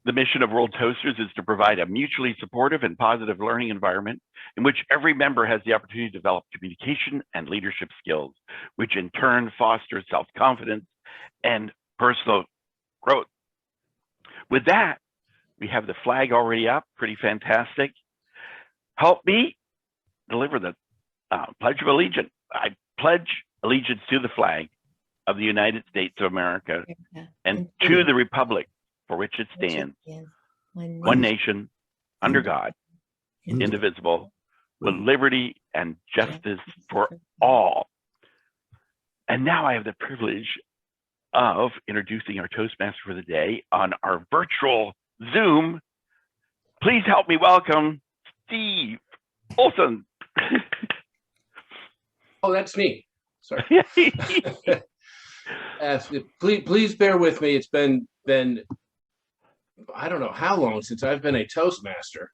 The mission of World Toasters is to provide a mutually supportive and positive learning environment in which every member has the opportunity to develop communication and leadership skills, which in turn fosters self-confidence and personal growth. With that, we have the flag already up, pretty fantastic. Help me deliver the Pledge of Allegiance. I pledge allegiance to the flag of the United States of America and to the republic for which it stands, one nation, under God, indivisible, with liberty and justice for all. And now I have the privilege of introducing our Toastmaster for the day on our virtual Zoom. Please help me welcome Steve Olson. Oh, that's me. Sorry. Please bear with me. It's been I don't know how long since I've been a Toastmaster,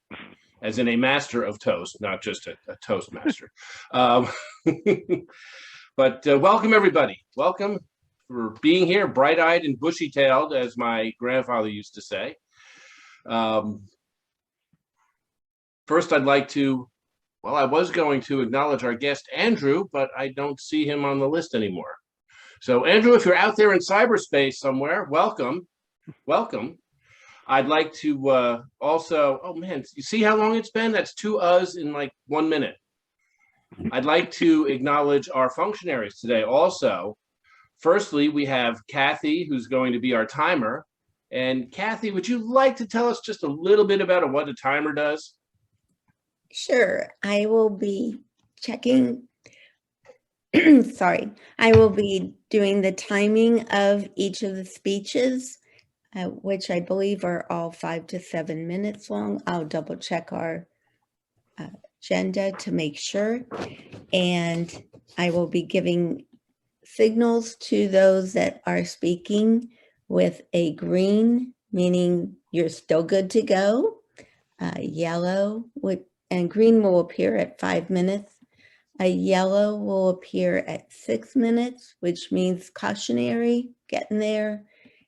as in a master of toast, not just a Toastmaster. But welcome, everybody. Welcome for being here, bright-eyed and bushy-tailed, as my grandfather used to say. First, I'd like to, well, I was going to acknowledge our guest, Andrew, but I don't see him on the list anymore. So, Andrew, if you're out there in cyberspace somewhere, welcome. Welcome. I'd like to also, oh man, you see how long it's been? That's 2 uhs in like 1 minute. I'd like to acknowledge our functionaries today also. Firstly, we have Kathy, who's going to be our timer. And Kathy, would you like to tell us just a little bit about what a timer does? Sure. I will be checking. Sorry. I will be doing the timing of each of the speeches, which I believe are all 5 to 7 minutes long. I'll double check our agenda to make sure. And I will be giving signals to those that are speaking with a green, meaning you're still good to go. Yellow and green will appear at 5 minutes. A yellow will appear at 6 minutes, which means cautionary, getting there.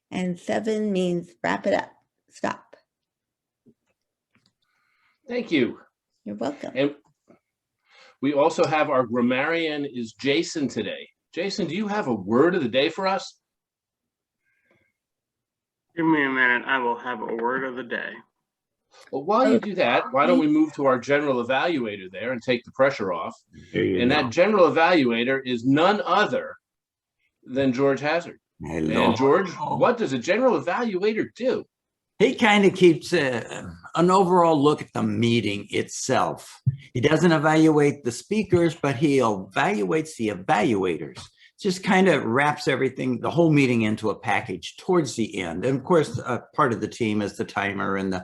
And 7 means wrap it up, stop. Thank you. You're welcome. And we also have our grammarian is Jason today. Jason, do you have a word of the day for us? Give me a minute. I will have a word of the day. Well, while you do that, why don't we move to our general evaluator there and take the pressure off? And that general evaluator is none other than George Hazard. Hello. And George, what does a general evaluator do? He kind of keeps an overall look at the meeting itself. He doesn't evaluate the speakers, but he evaluates the evaluators. Just kind of wraps everything, the whole meeting, into a package towards the end. And of course, part of the team is the timer and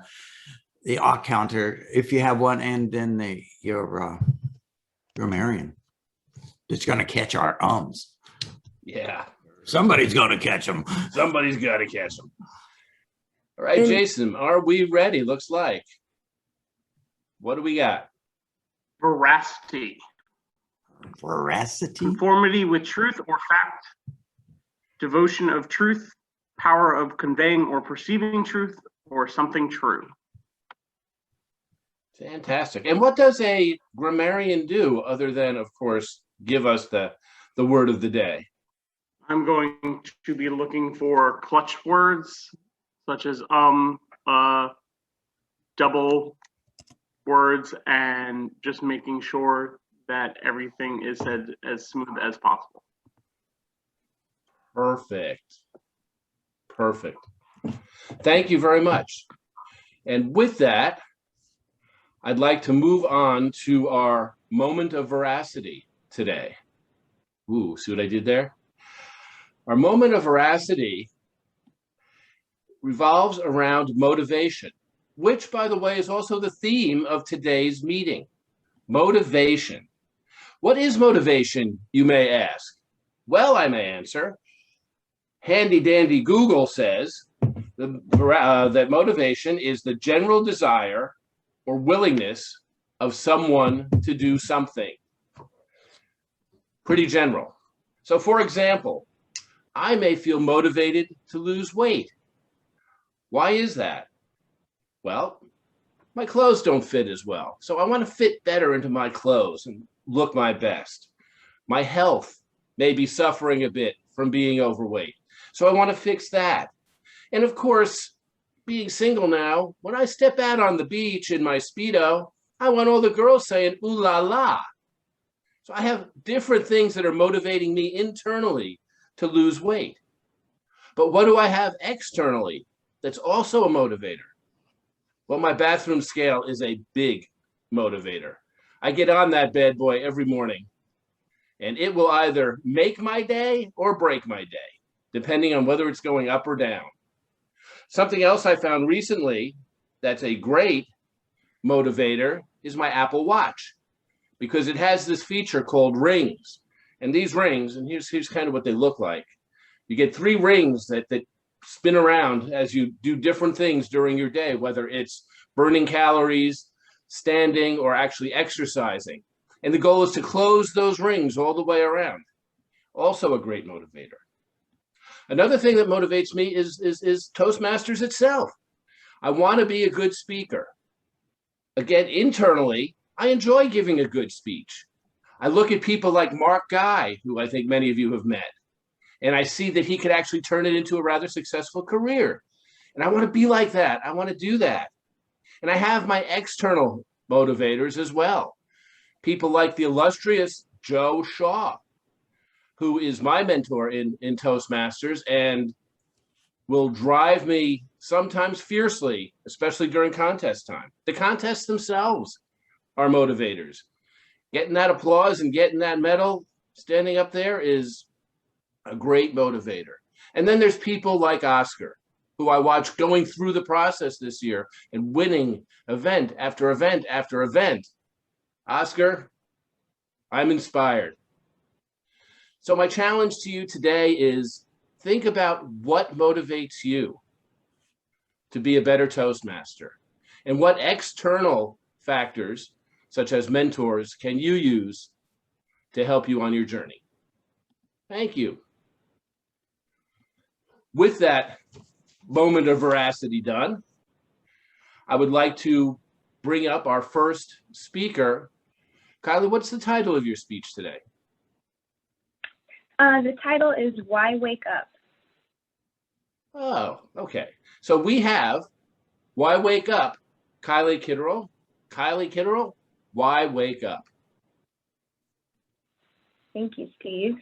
the odd counter, if you have one, and then your grammarian. It's going to catch our ums. Yeah. Somebody's going to catch them. Somebody's got to catch them. All right, Jason, are we ready? Looks like. What do we got? Veracity. Veracity? Conformity with truth or fact. Devotion of truth. Power of conveying or perceiving truth or something true. Fantastic. And what does a grammarian do other than, of course, give us the word of the day? I'm going to be looking for clutch words such as double words, and just making sure that everything is said as smooth as possible. Perfect. Perfect. Thank you very much. And with that, I'd like to move on to our moment of veracity today. Ooh, see what I did there? Our moment of veracity revolves around motivation, which, by the way, is also the theme of today's meeting. Motivation. What is motivation, you may ask? Well, I may answer. Handy-dandy Google says that motivation is the general desire or willingness of someone to do something. Pretty general. So, for example, I may feel motivated to lose weight. Why is that? Well, my clothes don't fit as well. So I want to fit better into my clothes and look my best. My health may be suffering a bit from being overweight. So I want to fix that. And of course, being single now, when I step out on the beach in my Speedo, I want all the girls saying, ooh la la. So I have different things that are motivating me internally to lose weight. But what do I have externally that's also a motivator? Well, my bathroom scale is a big motivator. I get on that bad boy every morning, and it will either make my day or break my day, depending on whether it's going up or down. Something else I found recently that's a great motivator is my Apple Watch, because it has this feature called rings. And these rings, and here's kind of what they look like. You get 3 rings that spin around as you do different things during your day, whether it's burning calories, standing, or actually exercising. And the goal is to close those rings all the way around. Also a great motivator. Another thing that motivates me is Toastmasters itself. I want to be a good speaker. Again, internally, I enjoy giving a good speech. I look at people like Mark Guy, who I think many of you have met, and I see that he could actually turn it into a rather successful career. And I want to be like that. I want to do that. And I have my external motivators as well. People like the illustrious Joe Shaw, who is my mentor in Toastmasters and will drive me sometimes fiercely, especially during contest time. The contests themselves are motivators. Getting that applause and getting that medal, standing up there is a great motivator. And then there's people like Oscar, who I watched going through the process this year and winning event after event after event. Oscar, I'm inspired. So my challenge to you today is think about what motivates you to be a better Toastmaster, and what external factors, such as mentors, can you use to help you on your journey. Thank you. With that moment of veracity done, I would like to bring up our first speaker. Kylie, what's the title of your speech today? The title is Why Wake Up? Oh, okay. So we have Why Wake Up, Kylie Kitterell. Kylie Kitterell, Why Wake Up? Thank you, Steve.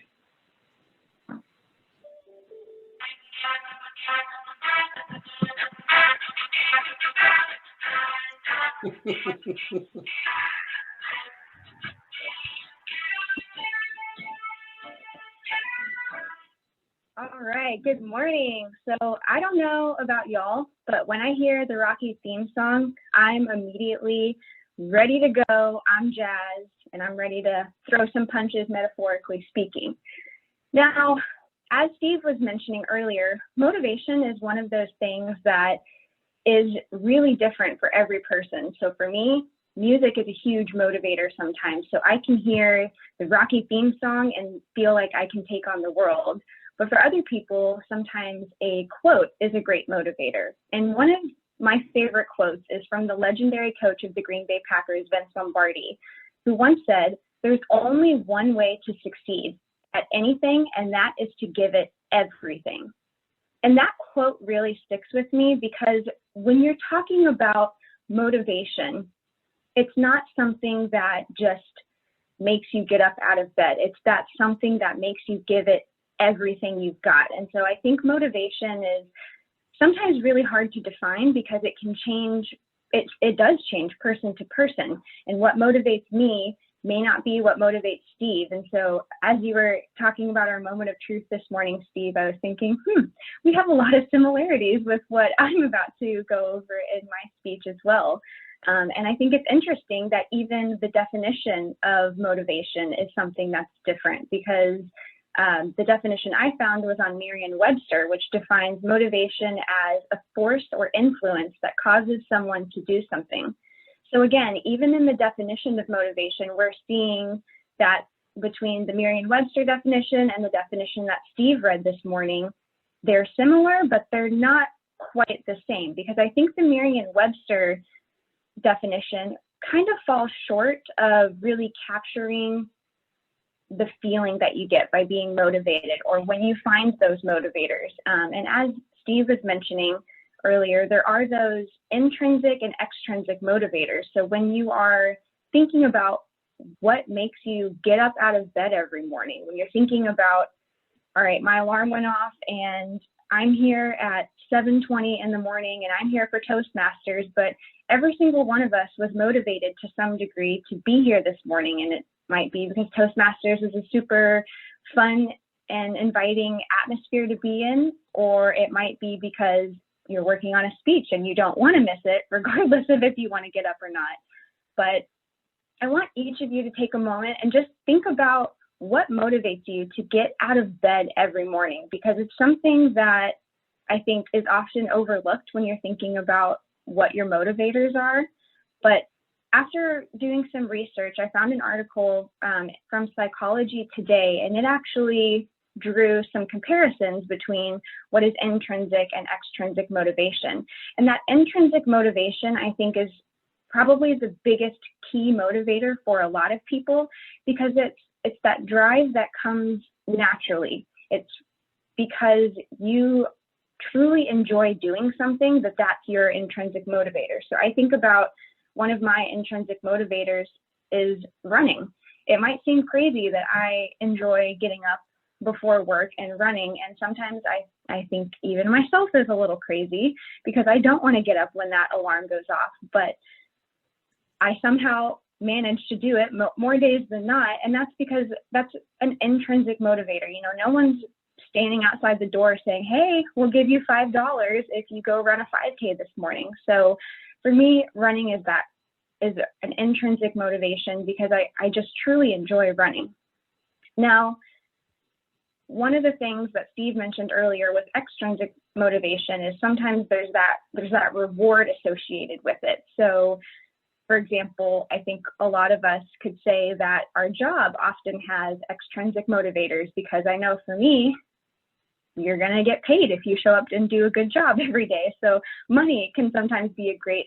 All right, good morning. So I don't know about y'all, but when I hear the Rocky theme song, I'm immediately ready to go. I'm jazzed and I'm ready to throw some punches, metaphorically speaking. Now, as Steve was mentioning earlier, motivation is one of those things that is really different for every person. So for me, music is a huge motivator sometimes. So I can hear the Rocky theme song and feel like I can take on the world. But for other people, sometimes a quote is a great motivator. And one of my favorite quotes is from the legendary coach of the Green Bay Packers, Vince Lombardi, who once said, "There's only one way to succeed at anything, and that is to give it everything." And that quote really sticks with me because when you're talking about motivation, it's not something that just makes you get up out of bed. It's that something that makes you give it everything you've got. And so I think motivation is sometimes really hard to define because it can change, it does change person to person. And what motivates me may not be what motivates Steve. And so as you were talking about our moment of truth this morning, Steve, I was thinking, we have a lot of similarities with what I'm about to go over in my speech as well. And I think it's interesting that even the definition of motivation is something that's different because the definition I found was on Merriam-Webster, which defines motivation as a force or influence that causes someone to do something. So again, even in the definition of motivation, we're seeing that between the Merriam-Webster definition and the definition that Steve read this morning, they're similar, but they're not quite the same, because I think the Merriam-Webster definition kind of falls short of really capturing the feeling that you get by being motivated, or when you find those motivators. And as Steve was mentioning earlier, there are those intrinsic and extrinsic motivators. So when you are thinking about what makes you get up out of bed every morning, when you're thinking about, all right, my alarm went off and I'm here at 7:20 in the morning and I'm here for Toastmasters, but every single one of us was motivated to some degree to be here this morning. And it might be because Toastmasters is a super fun and inviting atmosphere to be in, or it might be because you're working on a speech and you don't want to miss it, regardless of if you want to get up or not. But I want each of you to take a moment and just think about what motivates you to get out of bed every morning, because it's something that I think is often overlooked when you're thinking about what your motivators are. But after doing some research, I found an article from Psychology Today, and it actually drew some comparisons between what is intrinsic and extrinsic motivation. And that intrinsic motivation, I think, is probably the biggest key motivator for a lot of people, because it's that drive that comes naturally. It's because you truly enjoy doing something that's your intrinsic motivator. So I think about one of my intrinsic motivators is running. It might seem crazy that I enjoy getting up before work and running, and sometimes I think even myself is a little crazy because I don't want to get up when that alarm goes off, but I somehow manage to do it more days than not, and that's because that's an intrinsic motivator. You know, no one's standing outside the door saying, hey, we'll give you $5 if you go run a 5K this morning. So for me, running is an intrinsic motivation because I just truly enjoy running. Now, one of the things that Steve mentioned earlier with extrinsic motivation is sometimes there's that reward associated with it. So for example, I think a lot of us could say that our job often has extrinsic motivators, because I know for me, you're going to get paid if you show up and do a good job every day. So money can sometimes be a great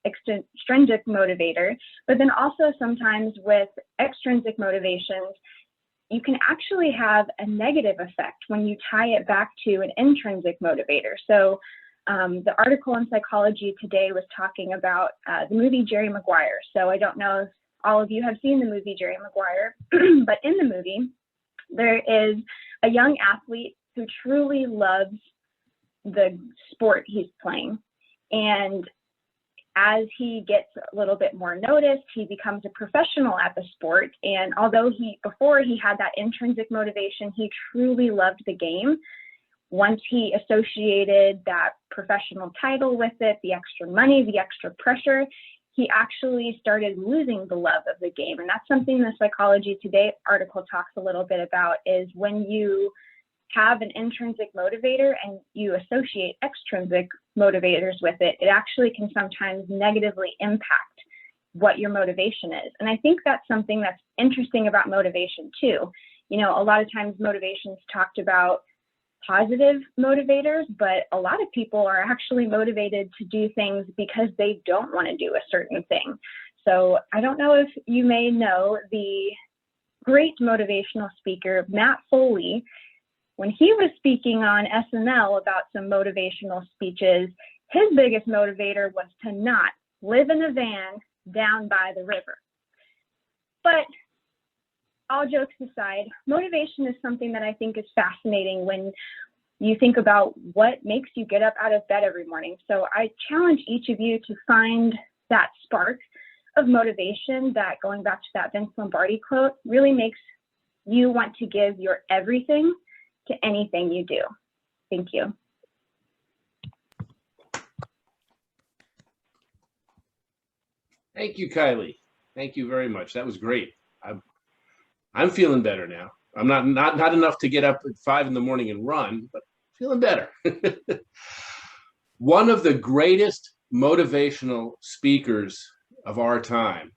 extrinsic motivator, but then also sometimes with extrinsic motivations, you can actually have a negative effect when you tie it back to an intrinsic motivator. So the article in Psychology Today was talking about the movie Jerry Maguire. So I don't know if all of you have seen the movie Jerry Maguire, but in the movie, there is a young athlete who truly loves the sport he's playing. And as he gets a little bit more noticed, he becomes a professional at the sport. And although before he had that intrinsic motivation, he truly loved the game. Once he associated that professional title with it, the extra money, the extra pressure, he actually started losing the love of the game. And that's something the Psychology Today article talks a little bit about, is when you have an intrinsic motivator and you associate extrinsic motivators with it, it actually can sometimes negatively impact what your motivation is. And I think that's something that's interesting about motivation too. You know, a lot of times motivation's talked about positive motivators, but a lot of people are actually motivated to do things because they don't want to do a certain thing. So I don't know if you may know the great motivational speaker, Matt Foley. When he was speaking on SNL about some motivational speeches, his biggest motivator was to not live in a van down by the river. But all jokes aside, motivation is something that I think is fascinating when you think about what makes you get up out of bed every morning. So I challenge each of you to find that spark of motivation that, going back to that Vince Lombardi quote, really makes you want to give your everything to anything you do. Thank you. Thank you, Kylie. Thank you very much. That was great. I'm feeling better now. I'm not enough to get up at 5 in the morning and run, but feeling better. One of the greatest motivational speakers of our time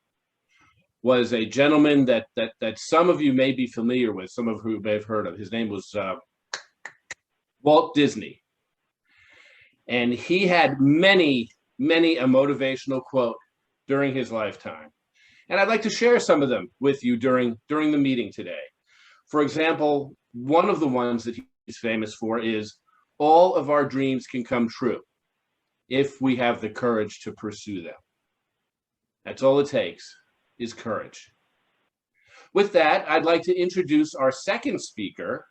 was a gentleman that some of you may be familiar with, some of who may have heard of. His name was Walt Disney. And he had many a motivational quote during his lifetime. And I'd like to share some of them with you during the meeting today. For example, one of the ones that he's famous for is, all of our dreams can come true if we have the courage to pursue them. That's all it takes, is courage. With that, I'd like to introduce our second speaker,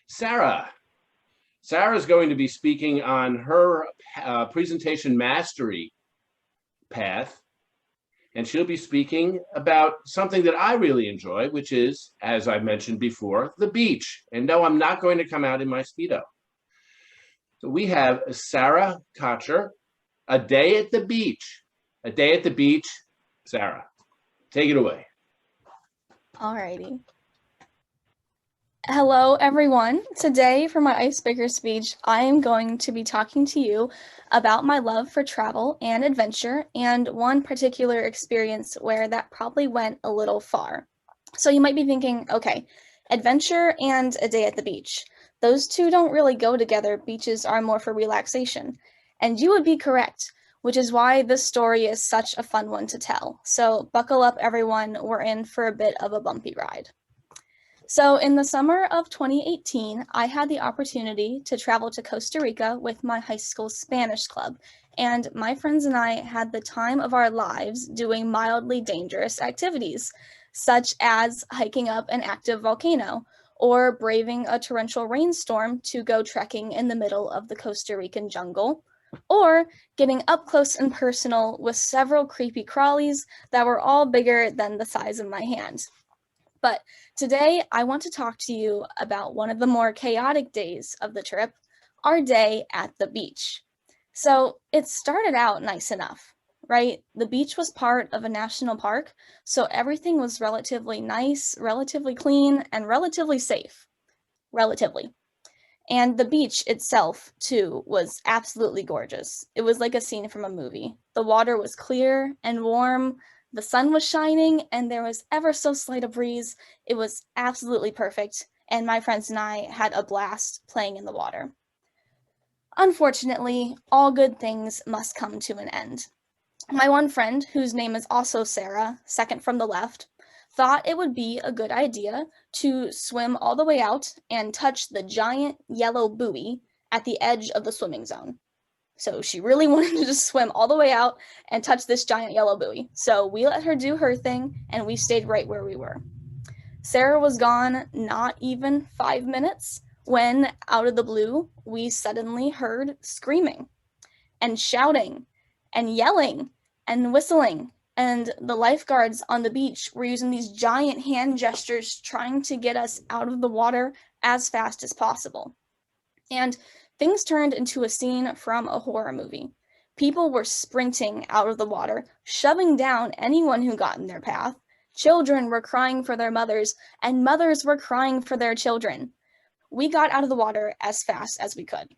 Sarah. Sarah is going to be speaking on her presentation mastery path, and she'll be speaking about something that I really enjoy, which is, as I mentioned before, the beach. And no, I'm not going to come out in my Speedo. So we have Sarah Kocher, A Day at the Beach. A Day at the Beach. Sarah, take it away. Alrighty. Hello, everyone. Today, for my icebreaker speech, I am going to be talking to you about my love for travel and adventure, and one particular experience where that probably went a little far. So you might be thinking, okay, adventure and a day at the beach. Those two don't really go together. Beaches are more for relaxation. And you would be correct, which is why this story is such a fun one to tell. So buckle up, everyone. We're in for a bit of a bumpy ride. So in the summer of 2018, I had the opportunity to travel to Costa Rica with my high school Spanish club, and my friends and I had the time of our lives doing mildly dangerous activities, such as hiking up an active volcano or braving a torrential rainstorm to go trekking in the middle of the Costa Rican jungle, or getting up close and personal with several creepy crawlies that were all bigger than the size of my hand. But today, I want to talk to you about one of the more chaotic days of the trip, our day at the beach. So it started out nice enough, right? The beach was part of a national park, so everything was relatively nice, relatively clean, and relatively safe. Relatively. And the beach itself, too, was absolutely gorgeous. It was like a scene from a movie. The water was clear and warm. The sun was shining, and there was ever so slight a breeze. It was absolutely perfect, and my friends and I had a blast playing in the water. Unfortunately, all good things must come to an end. My one friend, whose name is also Sarah, second from the left, thought it would be a good idea to swim all the way out and touch the giant yellow buoy at the edge of the swimming zone. So she really wanted to just swim all the way out and touch this giant yellow buoy. So we let her do her thing, and we stayed right where we were. Sarah was gone not even 5 minutes when, out of the blue, we suddenly heard screaming and shouting and yelling and whistling. And the lifeguards on the beach were using these giant hand gestures trying to get us out of the water as fast as possible. And things turned into a scene from a horror movie. People were sprinting out of the water, shoving down anyone who got in their path. Children were crying for their mothers, and mothers were crying for their children. We got out of the water as fast as we could.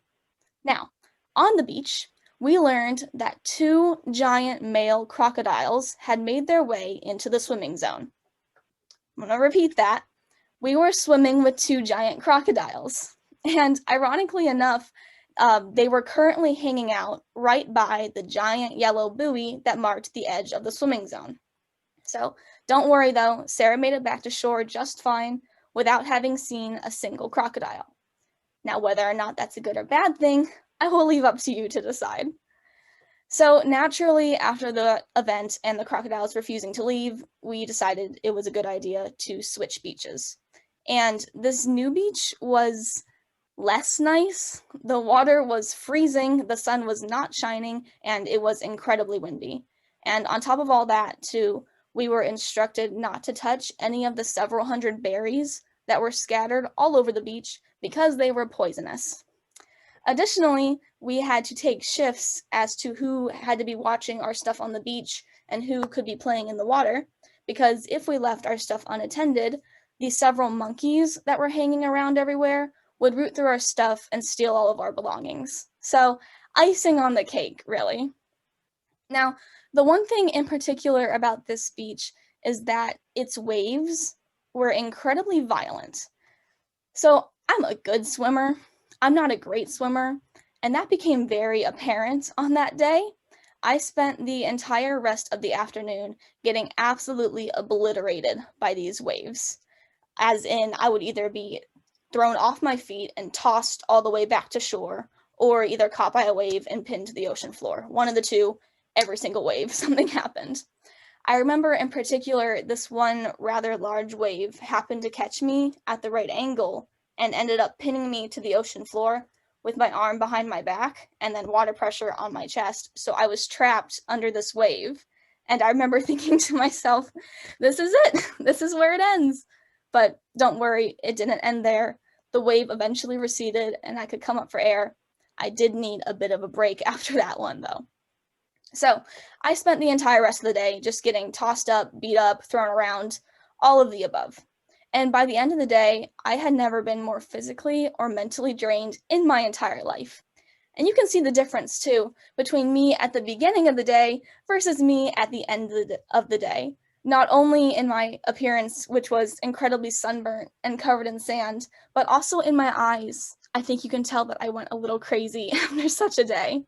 Now, on the beach, we learned that 2 giant male crocodiles had made their way into the swimming zone. I'm going to repeat that. We were swimming with 2 giant crocodiles. And ironically enough, they were currently hanging out right by the giant yellow buoy that marked the edge of the swimming zone. So don't worry though, Sarah made it back to shore just fine without having seen a single crocodile. Now, whether or not that's a good or bad thing, I will leave up to you to decide. So naturally, after the event and the crocodiles refusing to leave, we decided it was a good idea to switch beaches. And this new beach was less nice. The water was freezing, the sun was not shining, and it was incredibly windy. And on top of all that, too, we were instructed not to touch any of the several hundred berries that were scattered all over the beach because they were poisonous. Additionally, we had to take shifts as to who had to be watching our stuff on the beach and who could be playing in the water, because if we left our stuff unattended, the several monkeys that were hanging around everywhere would root through our stuff and steal all of our belongings. So, icing on the cake, really. Now, the one thing in particular about this beach is that its waves were incredibly violent. So, I'm a good swimmer. I'm not a great swimmer, And that became very apparent on that day. I spent the entire rest of the afternoon getting absolutely obliterated by these waves. As in, I would either be thrown off my feet and tossed all the way back to shore, or either caught by a wave and pinned to the ocean floor. One of the two, every single wave, something happened. I remember in particular, this one rather large wave happened to catch me at the right angle and ended up pinning me to the ocean floor with my arm behind my back and then water pressure on my chest. So I was trapped under this wave. And I remember thinking to myself, this is it. This is where it ends. But don't worry, it didn't end there. The wave eventually receded and I could come up for air. I did need a bit of a break after that one, though. So I spent the entire rest of the day just getting tossed up, beat up, thrown around, all of the above. And by the end of the day, I had never been more physically or mentally drained in my entire life. And you can see the difference, too, between me at the beginning of the day versus me at the end of the day. Not only in my appearance, which was incredibly sunburnt and covered in sand, but also in my eyes. I think you can tell that I went a little crazy after such a day.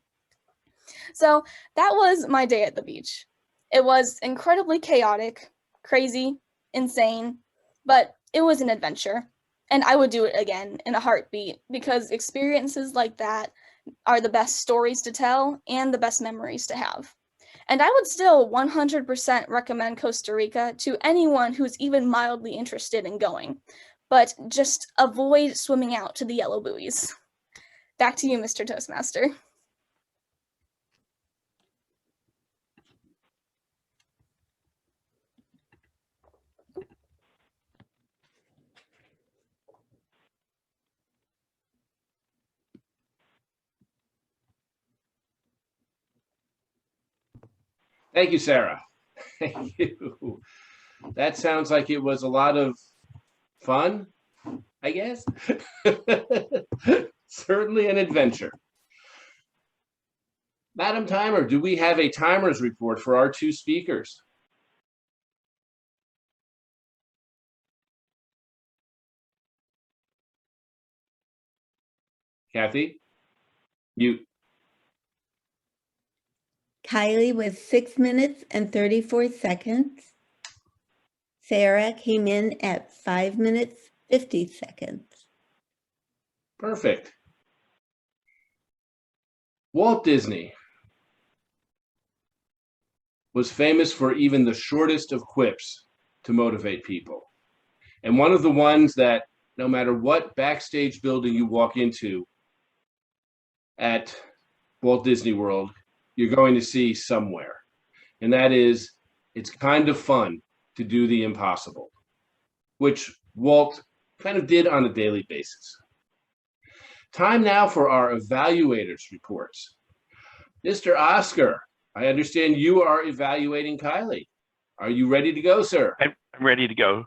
So that was my day at the beach. It was incredibly chaotic, crazy, insane, but it was an adventure. And I would do it again in a heartbeat because experiences like that are the best stories to tell and the best memories to have. And I would still 100% recommend Costa Rica to anyone who's even mildly interested in going, but just avoid swimming out to the yellow buoys. Back to you, Mr. Toastmaster. Thank you, Sarah. Thank you. That sounds like it was a lot of fun, I guess. Certainly an adventure. Madam Timer, do we have a timer's report for our two speakers? Kathy, mute. Kylie was 6 minutes and 34 seconds. Sarah came in at 5 minutes, 50 seconds. Perfect. Walt Disney was famous for even the shortest of quips to motivate people. And one of the ones that no matter what backstage building you walk into at Walt Disney World, you're going to see somewhere. And that is, it's kind of fun to do the impossible, which Walt kind of did on a daily basis. Time now for our evaluators reports. Mr. Oscar, I understand you are evaluating Kylie. Are you ready to go, sir? I'm ready to go.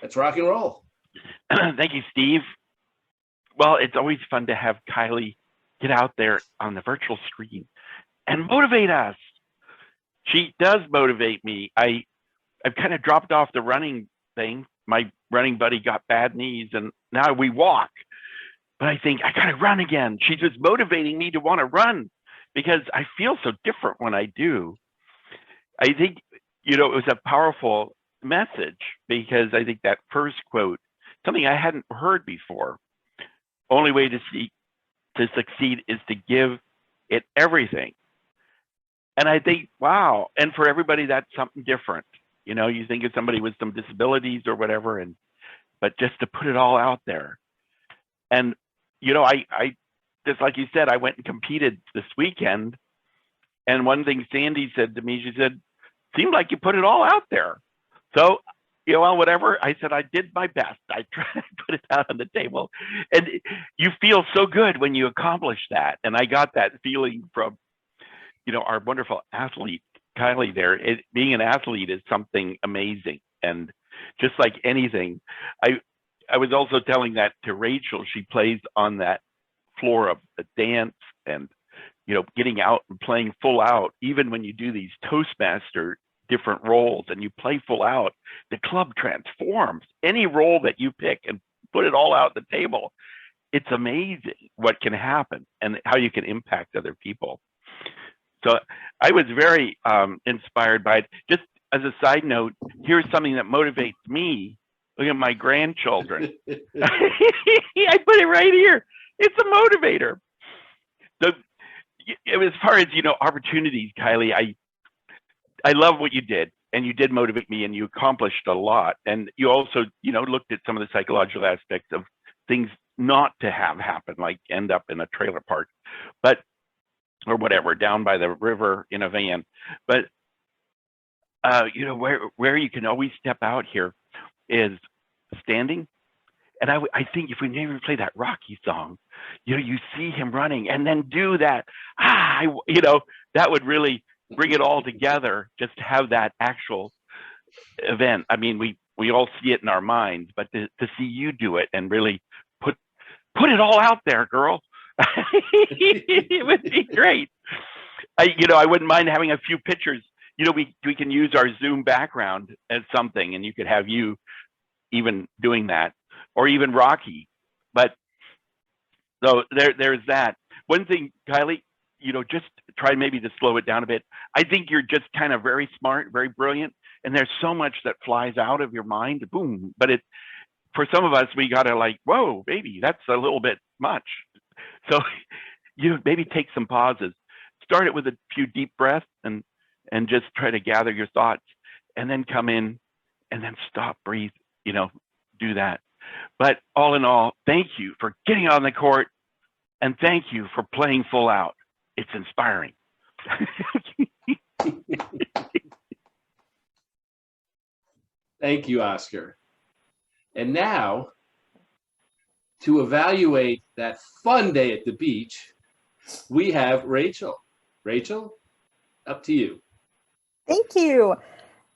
Let's rock and roll. Thank you, Steve. Well, it's always fun to have Kylie get out there on the virtual screen and motivate us. She does motivate me. I've kind of dropped off the running thing. My running buddy got bad knees and now we walk. But I think I gotta run again. She's just motivating me to want to run because I feel so different when I do. I think, it was a powerful message because I think that first quote, something I hadn't heard before. Only way to succeed is to give it everything. And I think, wow. And for everybody, that's something different. You think of somebody with some disabilities or whatever, but just to put it all out there. And, I just like you said, I went and competed this weekend. And one thing Sandy said to me, she said, seemed like you put it all out there. So, whatever. I said, I did my best. I tried to put it out on the table. And you feel so good when you accomplish that. And I got that feeling from, our wonderful athlete, Kylie there. Being an athlete is something amazing. And just like anything, I was also telling that to Rachel. She plays on that floor of the dance and, getting out and playing full out. Even when you do these Toastmaster different roles and you play full out, the club transforms. Any role that you pick and put it all out the table, it's amazing what can happen and how you can impact other people. So I was very inspired by it. Just as a side note, here's something that motivates me. Look at my grandchildren. I put it right here. It's a motivator. So as far as, opportunities, Kylie, I love what you did, and you did motivate me, and you accomplished a lot. And you also, looked at some of the psychological aspects of things not to have happen, like end up in a trailer park, or whatever, down by the river in a van. But where you can always step out here is standing. And I think if we never play that Rocky song, you see him running and then do that. That would really bring it all together, just to have that actual event. I mean, we all see it in our minds, but to see you do it and really put it all out there, girl. It would be great. I wouldn't mind having a few pictures. We can use our Zoom background as something, and you could have you even doing that, or even Rocky. But so there's that. One thing, Kylie, just try maybe to slow it down a bit. I think you're just kind of very smart, very brilliant, and there's so much that flies out of your mind, boom. But for some of us, we gotta whoa, baby, that's a little bit much. So maybe take some pauses. Start it with a few deep breaths and just try to gather your thoughts, and then come in and then stop, breathe, do that. But all in all, thank you for getting on the court, and thank you for playing full out. It's inspiring. Thank you, Oscar. And now, to evaluate that fun day at the beach, we have Rachel. Rachel, up to you. Thank you.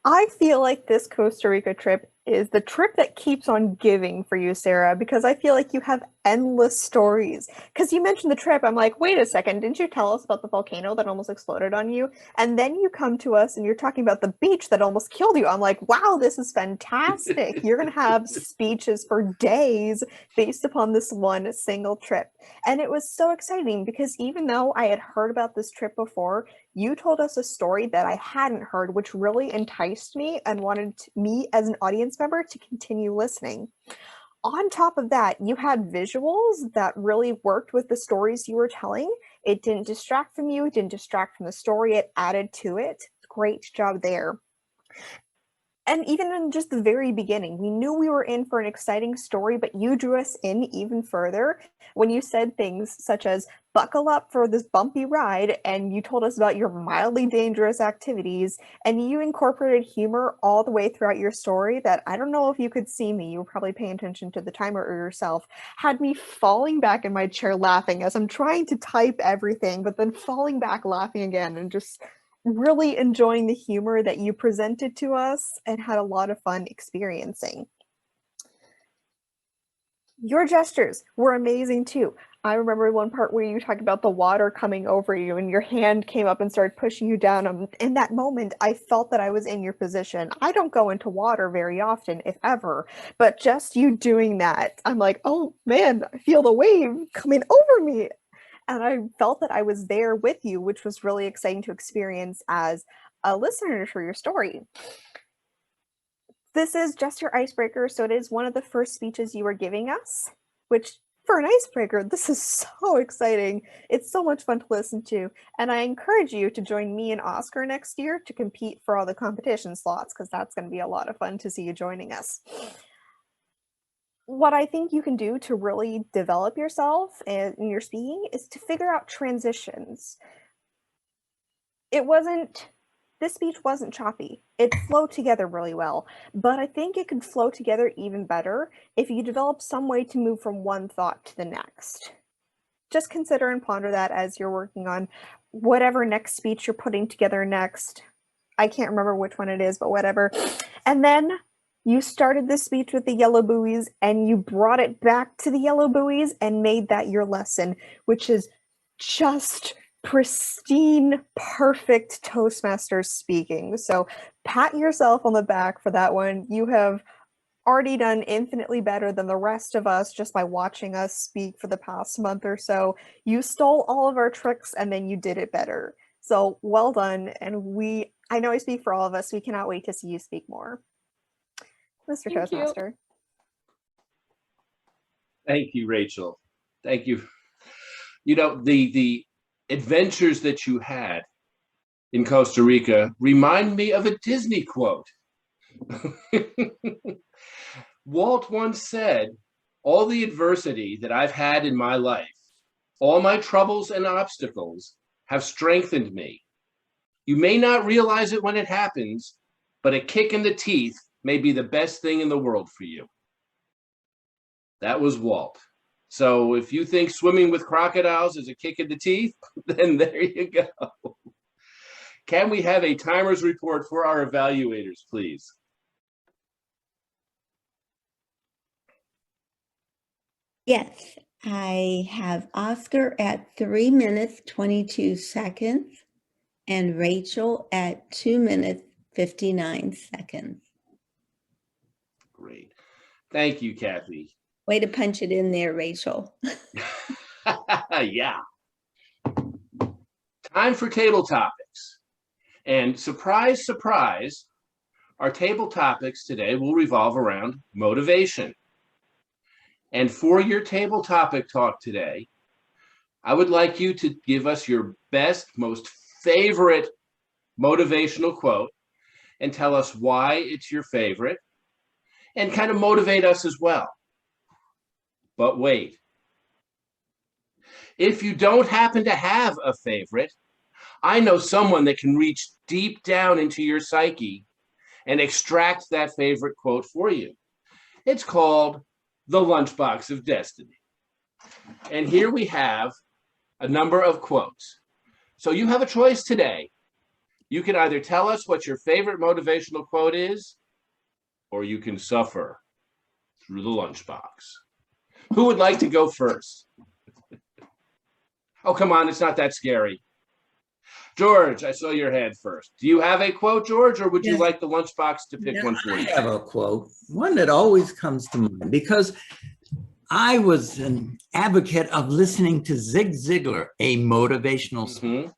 I feel like this Costa Rica trip is the trip that keeps on giving for you, Sarah, because I feel like you have endless stories. Because you mentioned the trip, I'm like, wait a second, didn't you tell us about the volcano that almost exploded on you? And then you come to us and you're talking about the beach that almost killed you. I'm like, wow, this is fantastic. You're going to have speeches for days based upon this one single trip. And it was so exciting because even though I had heard about this trip before, you told us a story that I hadn't heard, which really enticed me and wanted me as an audience member to continue listening. On top of that, you had visuals that really worked with the stories you were telling. It didn't distract from you, it didn't distract from the story, it added to it. Great job there. And even in just the very beginning, we knew we were in for an exciting story, but you drew us in even further when you said things such as, buckle up for this bumpy ride, and you told us about your mildly dangerous activities, and you incorporated humor all the way throughout your story that I don't know if you could see me, you were probably paying attention to the timer or yourself, had me falling back in my chair laughing as I'm trying to type everything, but then falling back laughing again and just really enjoying the humor that you presented to us and had a lot of fun experiencing. Your gestures were amazing too. I remember one part where you talked about the water coming over you and your hand came up and started pushing you down. In that moment, I felt that I was in your position. I don't go into water very often, if ever, but just you doing that, I'm like, oh man, I feel the wave coming over me. And I felt that I was there with you, which was really exciting to experience as a listener for your story. This is just your icebreaker, so it is one of the first speeches you were giving us, which for an icebreaker, this is so exciting. It's so much fun to listen to. And I encourage you to join me and Oscar next year to compete for all the competition slots, because that's going to be a lot of fun to see you joining us. What I think you can do to really develop yourself in your speaking is to figure out transitions. This speech wasn't choppy. It flowed together really well, but I think it could flow together even better if you develop some way to move from one thought to the next. Just consider and ponder that as you're working on whatever next speech you're putting together next. I can't remember which one it is, but whatever. And then you started this speech with the yellow buoys and you brought it back to the yellow buoys and made that your lesson, which is just pristine, perfect Toastmasters speaking. So pat yourself on the back for that one. You have already done infinitely better than the rest of us just by watching us speak for the past month or so. You stole all of our tricks and then you did it better. So well done. And I know I speak for all of us. We cannot wait to see you speak more. Mr. Thank you. Toastmaster. Thank you, Rachel. Thank you. You know, the adventures that you had in Costa Rica remind me of a Disney quote. Walt once said, "All the adversity that I've had in my life, all my troubles and obstacles have strengthened me. You may not realize it when it happens, but a kick in the teeth may be the best thing in the world for you." That was Walt. So if you think swimming with crocodiles is a kick in the teeth, then there you go. Can we have a timer's report for our evaluators, please? Yes, I have Oscar at 3 minutes, 22 seconds, and Rachel at 2 minutes, 59 seconds. Great. Thank you, Kathy. Way to punch it in there, Rachel. Yeah. Time for table topics. And surprise, surprise, our table topics today will revolve around motivation. And for your table topic talk today, I would like you to give us your best, most favorite motivational quote and tell us why it's your favorite and kind of motivate us as well. But wait, if you don't happen to have a favorite, I know someone that can reach deep down into your psyche and extract that favorite quote for you. It's called the Lunchbox of Destiny. And here we have a number of quotes. So you have a choice today. You can either tell us what your favorite motivational quote is, or you can suffer through the lunchbox. Who would like to go first? Oh, come on, it's not that scary. George, I saw your hand first. Do you have a quote, George, or would you like the lunchbox to pick one for you? I have a quote, one that always comes to mind, because I was an advocate of listening to Zig Ziglar, a motivational speaker.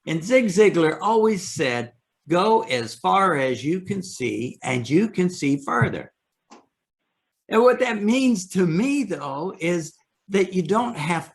And Zig Ziglar always said, go as far as you can see, and you can see further. And what that means to me, though, is that you don't have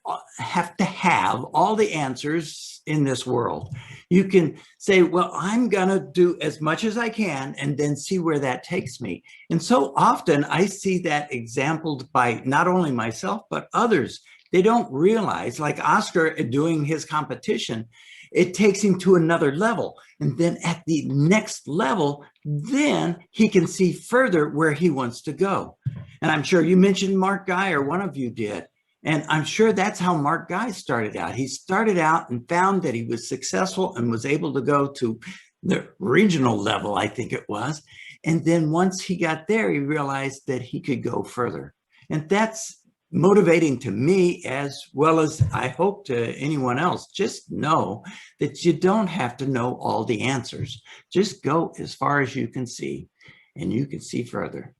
to have all the answers in this world. You can say, well, I'm going to do as much as I can and then see where that takes me. And so often I see that exampled by not only myself, but others. They don't realize, like Oscar doing his competition, it takes him to another level. And then at the next level, then he can see further where he wants to go. And I'm sure you mentioned Mark Guy, or one of you did. And I'm sure that's how Mark Guy started out. He started out and found that he was successful and was able to go to the regional level, I think it was. And then once he got there, he realized that he could go further. And that's motivating to me, as well as I hope to anyone else. Just know that you don't have to know all the answers. Just go as far as you can see, and you can see further.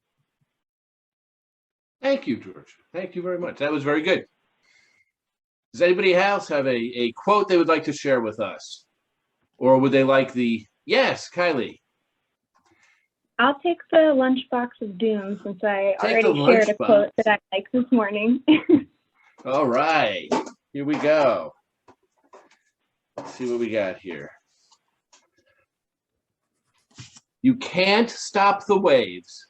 Thank you, George. Thank you very much. That was very good. Does anybody else have a quote they would like to share with us? Or would they like yes, Kylie? I'll take the Lunchbox of Doom since I already shared a quote that I like this morning. All right, here we go. Let's see what we got here. You can't stop the waves,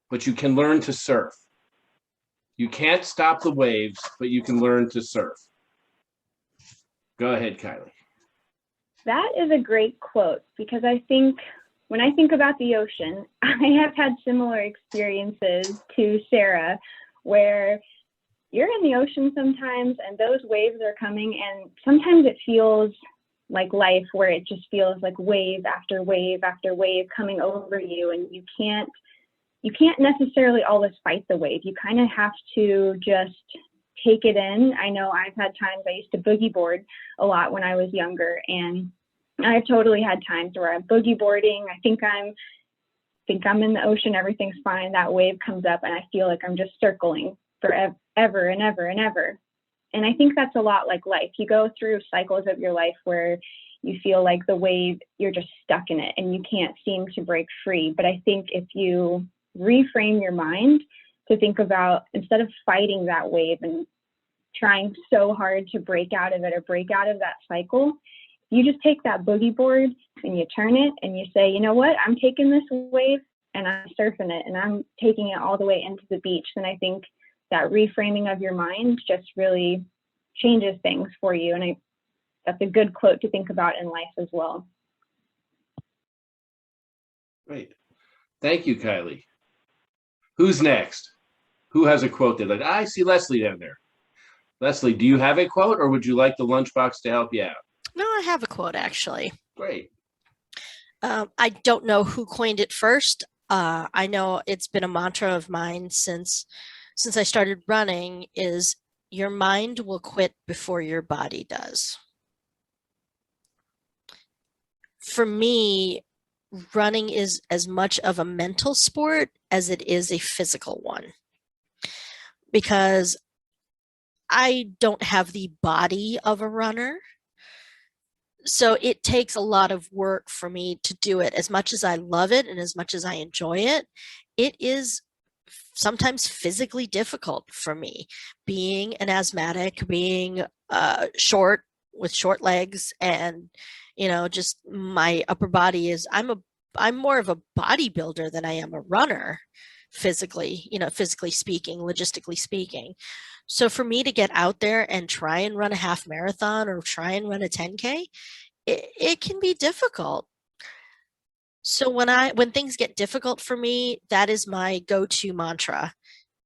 but you can learn to surf. You can't stop the waves, but you can learn to surf. Go ahead, Kylie. That is a great quote, because I think when I think about the ocean, I have had similar experiences to Sarah, where you're in the ocean sometimes and those waves are coming, and sometimes it feels like life, where it just feels like wave after wave after wave coming over you, and you can't necessarily always fight the wave. You kind of have to just take it in. I know I've had times, I used to boogie board a lot when I was younger, and I've totally had times where I'm boogie boarding. I think I'm think I'm in the ocean, everything's fine. That wave comes up and I feel like I'm just circling forever and ever and ever. And I think that's a lot like life. You go through cycles of your life where you feel like the wave, you're just stuck in it and you can't seem to break free. But I think if you reframe your mind to think about, instead of fighting that wave and trying so hard to break out of it or break out of that cycle, you just take that boogie board and you turn it and you say, you know what, I'm taking this wave and I'm surfing it and I'm taking it all the way into the beach. And I think that reframing of your mind just really changes things for you. And that's a good quote to think about in life as well. Great. Thank you, Kylie. Who's next? Who has a quote that I see Leslie down there. Leslie, do you have a quote or would you like the lunchbox to help you out? No, I have a quote actually. Great. I don't know who coined it first. I know it's been a mantra of mine since I started running is your mind will quit before your body does. For me, running is as much of a mental sport as it is a physical one, because I don't have the body of a runner. So it takes a lot of work for me to do it. As much as I love it and as much as I enjoy it, it is sometimes physically difficult for me, being an asthmatic, being short with short legs, and just my upper body is, I'm more of a bodybuilder than I am a runner physically, physically speaking, logistically speaking. So for me to get out there and try and run a half marathon or try and run a 10K, it can be difficult. So when things get difficult for me, that is my go-to mantra.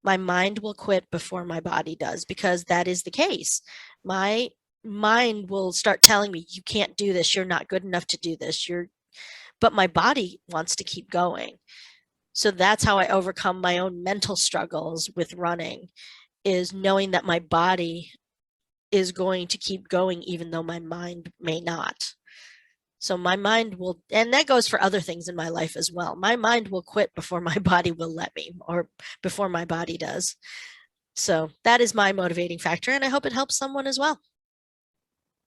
My mind will quit before my body does, because that is the case. My mind will start telling me, you can't do this, you're not good enough to do this, but my body wants to keep going. So that's how I overcome my own mental struggles with running, is knowing that my body is going to keep going even though my mind may not. So my mind will, and that goes for other things in my life as well. My mind will quit before my body will let me, or before my body does. So that is my motivating factor, and I hope it helps someone as well.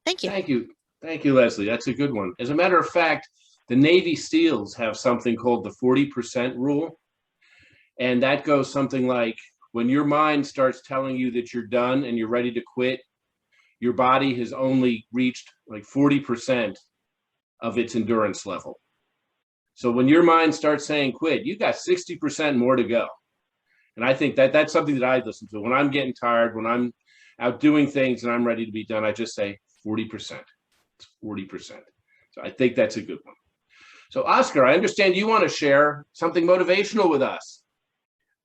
Thank you. Thank you. Thank you, Leslie. That's a good one. As a matter of fact, the Navy SEALs have something called the 40% rule. And that goes something like, when your mind starts telling you that you're done and you're ready to quit, your body has only reached like 40% of its endurance level. So when your mind starts saying quit, you got 60% more to go. And I think that that's something that I listen to. When I'm getting tired, when I'm out doing things and I'm ready to be done, I just say 40%. It's 40%. So I think that's a good one. So Oscar, I understand you want to share something motivational with us.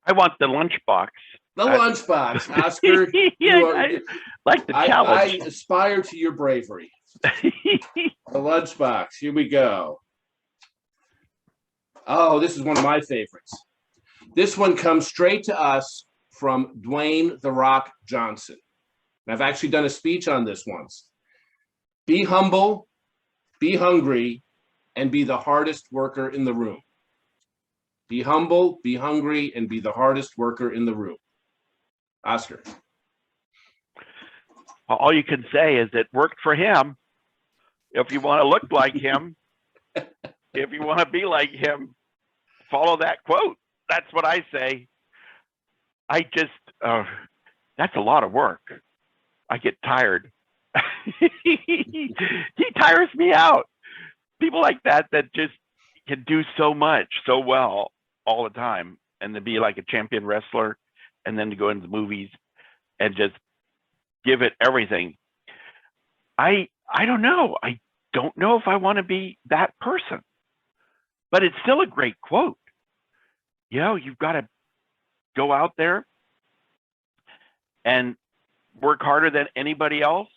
I want the lunchbox. The lunchbox, Oscar. Yeah, I like the challenge. I aspire to your bravery. The lunchbox. Here we go. Oh, this is one of my favorites. This one comes straight to us from Dwayne "The Rock" Johnson. And I've actually done a speech on this once. Be humble, be hungry, and be the hardest worker in the room. Be humble, be hungry, and be the hardest worker in the room. Oscar. All you can say is it worked for him. If you want to look like him, if you want to be like him, follow that quote. That's what I say. That's a lot of work. I get tired. He tires me out. People like that just can do so much so well all the time, and to be like a champion wrestler, and then to go into the movies and just give it everything. I don't know. I don't know if I want to be that person, but it's still a great quote. You've got to go out there and work harder than anybody else.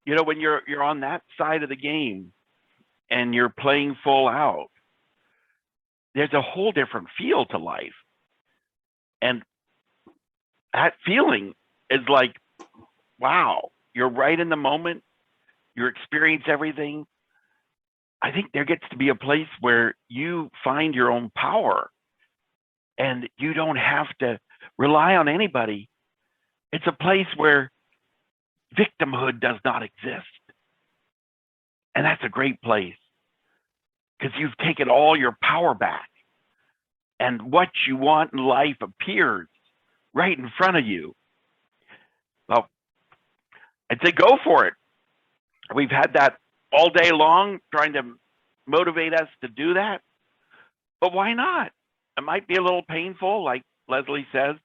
When you're on that side of the game and you're playing full out, there's a whole different feel to life. And that feeling is like, wow, you're right in the moment. You experience everything. I think there gets to be a place where you find your own power and you don't have to rely on anybody. It's a place where victimhood does not exist. And that's a great place because you've taken all your power back and what you want in life appears right in front of you. Well, I'd say go for it. We've had that all day long trying to motivate us to do that, but why not? It might be a little painful, like Leslie says,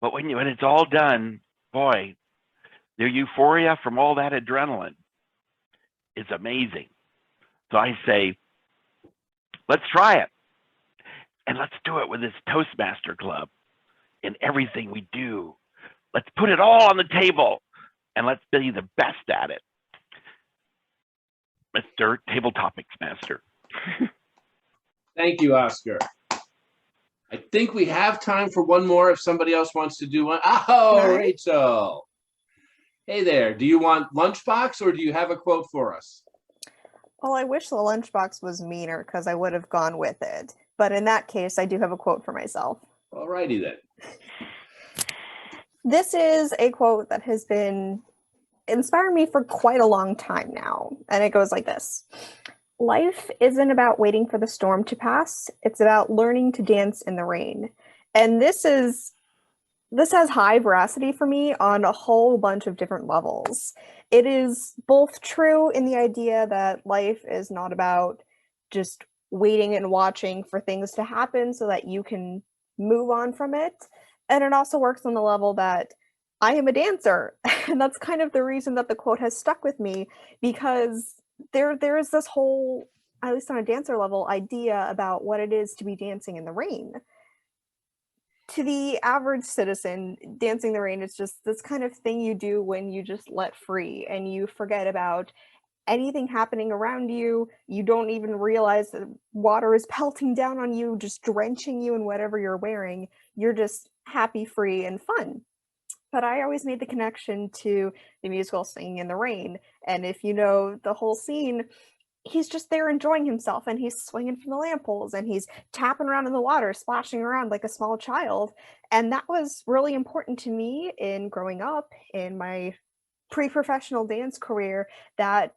but when it's all done, boy, the euphoria from all that adrenaline is amazing. So I say, let's try it. And let's do it with this Toastmaster Club in everything we do. Let's put it all on the table and let's be the best at it. Mr. Table Topics Master. Thank you, Oscar. I think we have time for one more if somebody else wants to do one. Oh, Rachel. Hey there. Do you want lunchbox or do you have a quote for us? Well, I wish the lunchbox was meaner because I would have gone with it. But in that case, I do have a quote for myself. All righty then. This is a quote that has been inspiring me for quite a long time now. And it goes like this. Life isn't about waiting for the storm to pass. It's about learning to dance in the rain. And this has high veracity for me on a whole bunch of different levels. It is both true in the idea that life is not about just waiting and watching for things to happen so that you can move on from it. And it also works on the level that I am a dancer. And that's kind of the reason that the quote has stuck with me, because there is this whole, at least on a dancer level, idea about what it is to be dancing in the rain. To the average citizen, dancing in the rain is just this kind of thing you do when you just let free and you forget about anything happening around you. You don't even realize that water is pelting down on you, just drenching you in whatever you're wearing. You're just happy, free, and fun. But I always made the connection to the musical Singing in the Rain. And if you know the whole scene, he's just there enjoying himself and he's swinging from the lamp poles and he's tapping around in the water, splashing around like a small child. And that was really important to me in growing up in my pre-professional dance career, that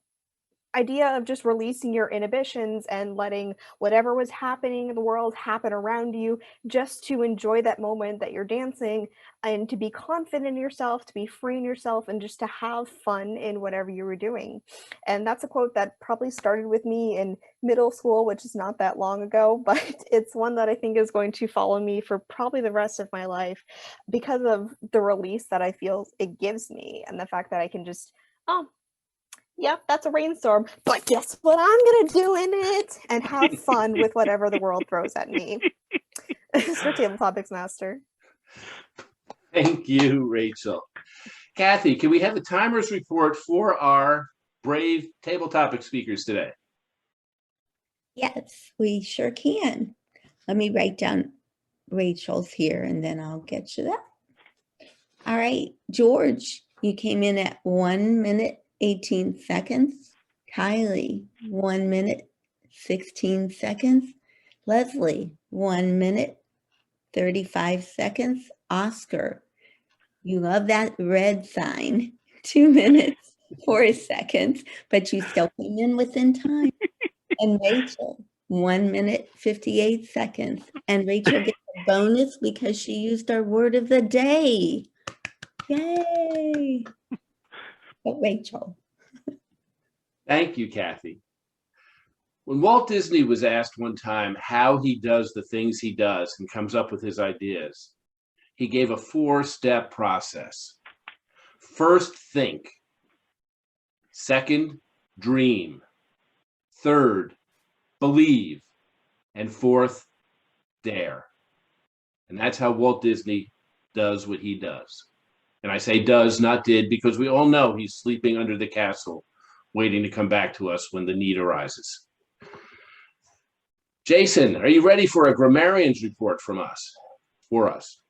idea of just releasing your inhibitions and letting whatever was happening in the world happen around you, just to enjoy that moment that you're dancing and to be confident in yourself, to be free in yourself, and just to have fun in whatever you were doing. And that's a quote that probably started with me in middle school, which is not that long ago, but it's one that I think is going to follow me for probably the rest of my life because of the release that I feel it gives me and the fact that I can just, oh, yep, that's a rainstorm, but guess what I'm gonna do in it? And have fun with whatever the world throws at me. Mr. Table Topics Master. Thank you, Rachel. Kathy, can we have the timers report for our brave table topic speakers today? Yes, we sure can. Let me write down Rachel's here and then I'll get you that. All right, George, you came in at 1 minute, 18 seconds. Kylie, 1 minute, 16 seconds. Leslie, 1 minute, 35 seconds. Oscar, you love that red sign. 2 minutes, 4 seconds, but you still came in within time. And Rachel, 1 minute, 58 seconds. And Rachel gets a bonus because she used our word of the day. Yay! But Rachel. Thank you, Kathy. When Walt Disney was asked one time how he does the things he does and comes up with his ideas, he gave a 4-step process. First, think. Second, dream. Third, believe. And fourth, dare. And that's how Walt Disney does what he does. And I say does, not did, because we all know he's sleeping under the castle, waiting to come back to us when the need arises. Jason, are you ready for a grammarian's report from us? For us?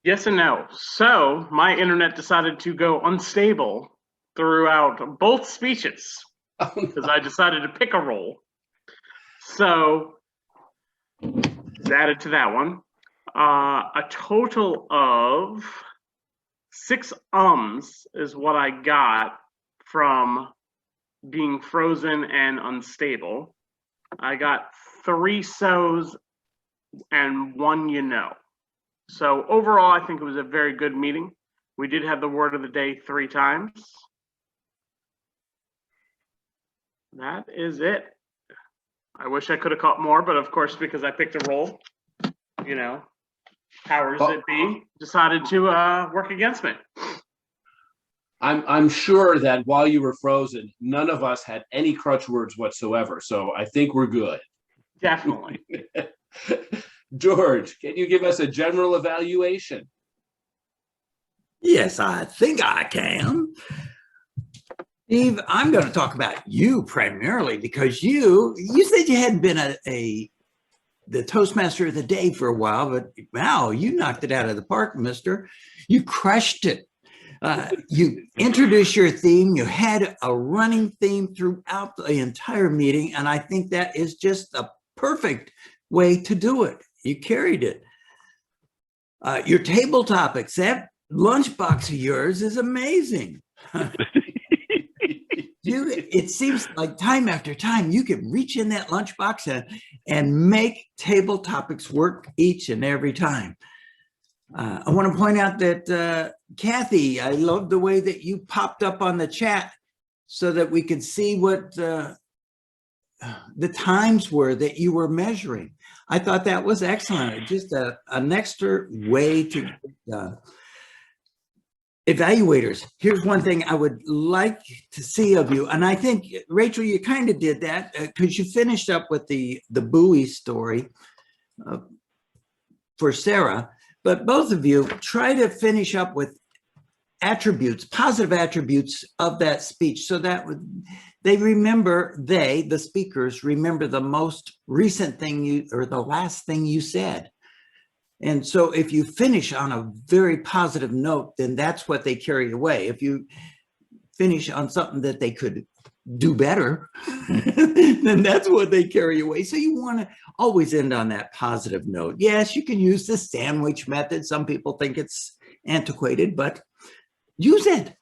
Yes and no. So my internet decided to go unstable throughout both speeches. because I decided to pick a role. So it's added to that one. A total of 6 ums is what I got from being frozen and unstable. I got 3 so's and 1 you know. So overall, I think it was a very good meeting. We did have the word of the day 3 times. That is it. I wish I could have caught more, but of course, because I picked a role, you know, powers that be decided to work against me. I'm sure that while you were frozen, none of us had any crutch words whatsoever. So I think we're good. Definitely. George, can you give us a general evaluation? Yes, I think I can. Steve, I'm going to talk about you primarily because you said you hadn't been the Toastmaster of the day for a while, but wow, you knocked it out of the park, mister. You crushed it. You introduced your theme. You had a running theme throughout the entire meeting, and I think that is just a perfect way to do it. You carried it. Your table topics, that lunchbox of yours is amazing. It seems like time after time you can reach in that lunchbox and make table topics work each and every time. I want to point out that Kathy, I love the way that you popped up on the chat so that we could see what the times were that you were measuring. I thought that was excellent. Just an extra way to evaluators. Here's one thing I would like to see of you. And I think, Rachel, you kind of did that because you finished up with the buoy story for Sarah. But both of you try to finish up with attributes, positive attributes of that speech so that they remember, the speakers, remember the most recent thing or the last thing you said. And so if you finish on a very positive note, then that's what they carry away. If you finish on something that they could do better, then that's what they carry away. So you want to always end on that positive note. Yes, you can use the sandwich method. Some people think it's antiquated, but use it.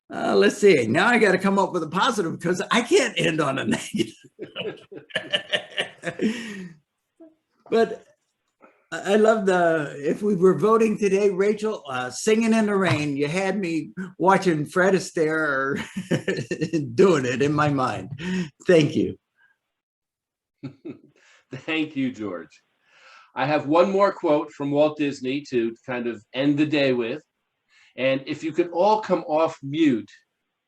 Let's see. Now I got to come up with a positive because I can't end on a negative. But I love if we were voting today, Rachel, Singing in the Rain, you had me watching Fred Astaire doing it in my mind. Thank you. Thank you, George. I have one more quote from Walt Disney to kind of end the day with. And if you could all come off mute,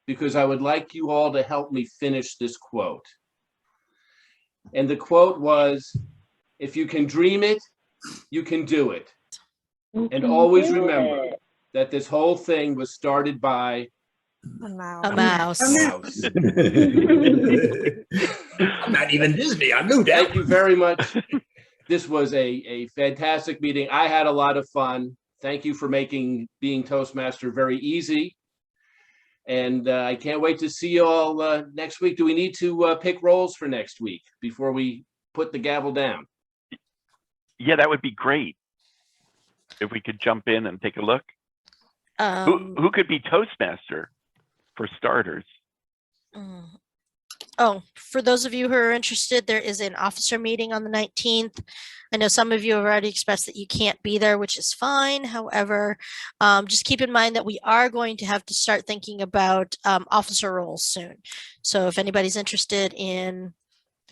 because I would like you all to help me finish this quote. And the quote was, if you can dream it, you can do it. And always remember that this whole thing was started by A mouse. A mouse. a mouse. I'm not even Disney. I knew that. Thank you very much. This was a fantastic meeting. I had a lot of fun. Thank you for making being Toastmaster very easy. And I can't wait to see you all next week. Do we need to pick roles for next week before we put the gavel down? Yeah, that would be great. If we could jump in and take a look. Who could be Toastmaster for starters? Oh, for those of you who are interested, there is an officer meeting on the 19th. I know some of you have already expressed that you can't be there, which is fine. However, just keep in mind that we are going to have to start thinking about officer roles soon. So if anybody's interested in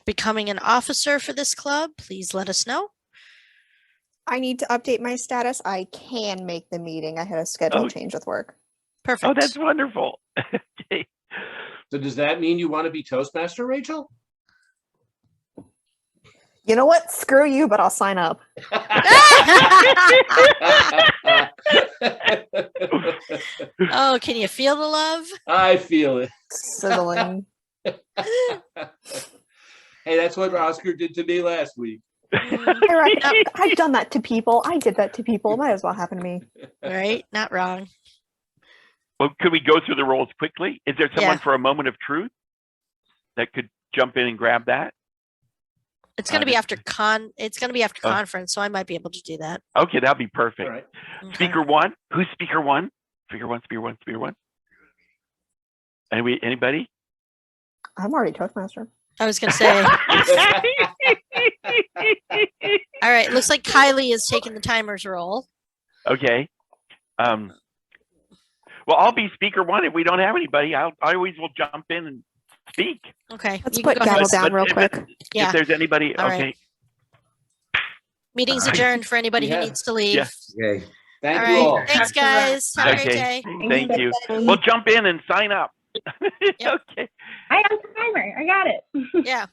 becoming an officer for this club, please let us know. I need to update my status. I can make the meeting. I had a schedule change with work. Perfect. Oh, that's wonderful. Okay. So does that mean you want to be Toastmaster, Rachel? You know what? Screw you, but I'll sign up. Oh, can you feel the love? I feel it. Sizzling. Hey, that's what Oscar did to me last week. I've done that to people. I did that to people. It might as well happen to me. Right? Not wrong. Well, could we go through the roles quickly? Is there someone Yeah. for a moment of truth? that could jump in and grab that? It's going to be this- after Oh. conference, so I might be able to do that. Okay, that'll be perfect. All right. Okay. Speaker one. Who's speaker one? Speaker one. Speaker one. Speaker one. Anybody? I'm already Toastmaster. I was going to say. All right. Looks like Kylie is taking the timer's role. Okay. Well, I'll be speaker one. If we don't have anybody, I always will jump in and speak. Okay. Let's you can put go ahead. gavel down real if quick. Yeah. If there's anybody, All right. okay. Meeting's All right. adjourned for anybody who Yeah. needs to leave. Yeah. Okay. Thank All you all. right. Thanks, guys. Have a great Okay. day. Thank you. Well, jump in and sign up. Yep. Okay. I have the timer. I got it. Yeah.